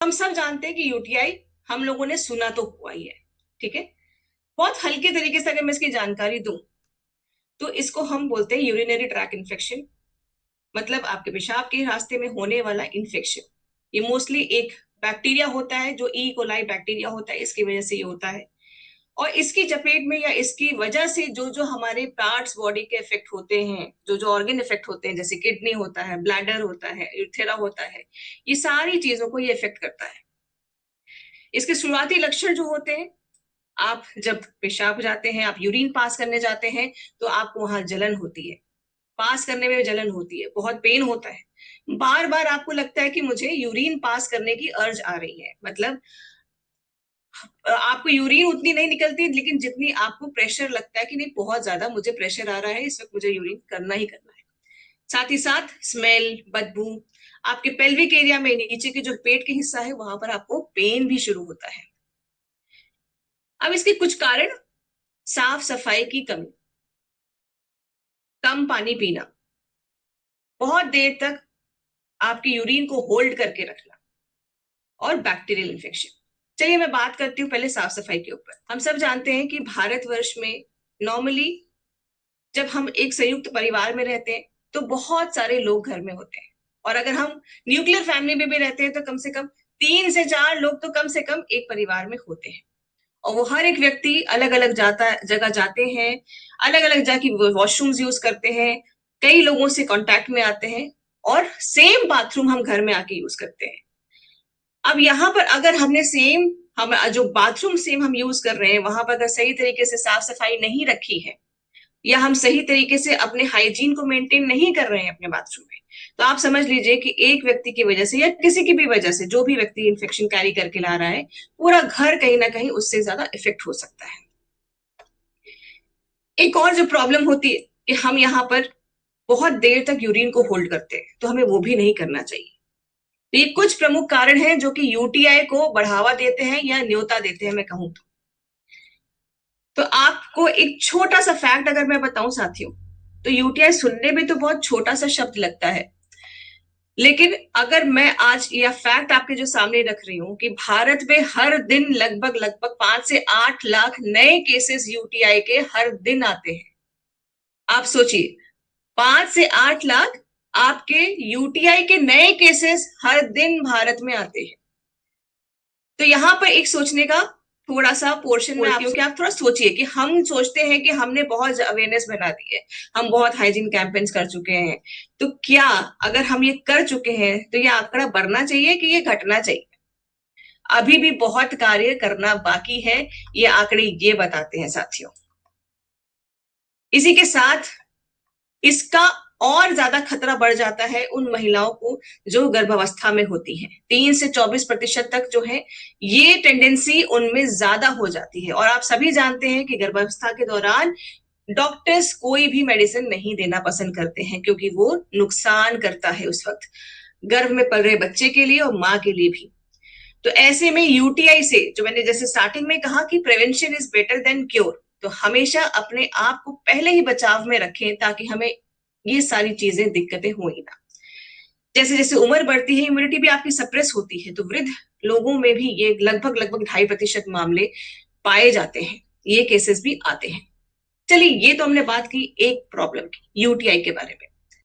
हम सब जानते हैं कि यूटीआई हम लोगों ने सुना तो हुआ ही है, ठीक है। बहुत हल्के तरीके से अगर मैं इसकी जानकारी दूं तो इसको हम बोलते हैं यूरिनरी ट्रैक इन्फेक्शन, मतलब आपके पेशाब के रास्ते में होने वाला इन्फेक्शन। ये मोस्टली एक बैक्टीरिया होता है, जो ई कोलाई बैक्टीरिया होता है, इसकी वजह से ये होता है। और इसकी चपेट में या इसकी वजह से जो जो हमारे पार्ट्स बॉडी के इफेक्ट होते हैं, जो जो ऑर्गन इफेक्ट होते हैं, जैसे किडनी होता है, ब्लैडर होता है, यूथेरा होता है, ये सारी चीजों को ये इफेक्ट करता है। इसके शुरुआती लक्षण जो होते हैं, आप जब पेशाब जाते हैं, आप यूरिन पास करने जाते हैं, तो आपको वहां जलन होती है, पास करने में जलन होती है, बहुत पेन होता है, बार बार आपको लगता है कि मुझे यूरिन पास करने की अर्ज आ रही है। मतलब आपको यूरिन उतनी नहीं निकलती, लेकिन जितनी आपको प्रेशर लगता है कि नहीं बहुत ज्यादा मुझे प्रेशर आ रहा है, इस वक्त मुझे यूरिन करना ही करना है। साथ ही साथ स्मेल, बदबू, आपके पेल्विक एरिया में नीचे के जो पेट के हिस्सा है वहां पर आपको पेन भी शुरू होता है। अब इसके कुछ कारण: साफ सफाई की कमी, कम पानी पीना, बहुत देर तक आपके यूरिन को होल्ड करके रखना, और बैक्टीरियल इन्फेक्शन। चलिए मैं बात करती हूँ पहले साफ सफाई के ऊपर। हम सब जानते हैं कि भारतवर्ष में नॉर्मली जब हम एक संयुक्त परिवार में रहते हैं तो बहुत सारे लोग घर में होते हैं, और अगर हम न्यूक्लियर फैमिली में भी रहते हैं तो कम से कम 3 से 4 लोग तो कम से कम एक परिवार में होते हैं। और वो हर एक व्यक्ति अलग अलग जगह जाते हैं, अलग अलग जगह की वॉशरूम्स यूज करते हैं, कई लोगों से कांटेक्ट में आते हैं, और सेम बाथरूम हम घर में आके यूज करते हैं। अब यहाँ पर अगर हमने सेम हम जो बाथरूम सेम हम यूज कर रहे हैं, वहां पर अगर सही तरीके से साफ सफाई नहीं रखी है, या हम सही तरीके से अपने हाइजीन को मेंटेन नहीं कर रहे हैं अपने बाथरूम में, तो आप समझ लीजिए कि एक व्यक्ति की वजह से या किसी की भी वजह से, जो भी व्यक्ति इन्फेक्शन कैरी करके ला रहा है, पूरा घर कहीं ना कहीं उससे ज्यादा इफेक्ट हो सकता है। एक और जो प्रॉब्लम होती है कि हम यहाँ पर बहुत देर तक यूरिन को होल्ड करते हैं, तो हमें वो भी नहीं करना चाहिए। तो ये कुछ प्रमुख कारण हैं जो कि यूटीआई को बढ़ावा देते हैं या न्योता देते हैं, मैं कहूँ तो आपको एक छोटा सा फैक्ट अगर मैं बताऊं साथियों, तो यूटीआई सुनने में तो बहुत छोटा सा शब्द लगता है, लेकिन अगर मैं आज यह फैक्ट आपके जो सामने रख रही हूं कि भारत में हर दिन लगभग लगभग 5 से 8 लाख नए केसेस यूटीआई के हर दिन आते हैं। आप सोचिए, 5 से 8 लाख आपके यूटीआई के नए केसेस हर दिन भारत में आते हैं। तो यहां पर एक सोचने का थोड़ा सा पोर्शन में आपको कि आप थोड़ा सोचिए कि हम सोचते हैं कि हमने बहुत अवेयरनेस बना दी है, हम बहुत हाइजीन कैंपेन्स कर चुके हैं, तो क्या अगर हम ये कर चुके हैं तो ये आंकड़ा बढ़ना चाहिए कि ये घटना चाहिए? अभी भी बहुत कार्य करना बाकी है, ये आंकड़े ये बताते हैं साथियों। इसी के साथ इसका और ज्यादा खतरा बढ़ जाता है उन महिलाओं को जो गर्भावस्था में होती हैं। 3 से 24% तक जो है ये टेंडेंसी उनमें ज्यादा हो जाती है। और आप सभी जानते हैं कि गर्भावस्था के दौरान डॉक्टर्स कोई भी मेडिसिन नहीं देना पसंद करते हैं, क्योंकि वो नुकसान करता है उस वक्त गर्भ में पल रहे बच्चे के लिए और माँ के लिए भी। तो ऐसे में यूटीआई से, जो मैंने जैसे स्टार्टिंग में कहा कि prevention is better than cure, तो हमेशा अपने आप को पहले ही बचाव में रखें ताकि हमें ये सारी चीजें दिक्कतें हो ही ना। जैसे जैसे उम्र बढ़ती है, इम्यूनिटी भी आपकी सप्रेस होती है, तो वृद्ध लोगों में भी ये लगभग लगभग 2.5% मामले पाए जाते हैं, ये केसेस भी आते हैं। चलिए, ये तो हमने बात की एक प्रॉब्लम की, यूटीआई के बारे में।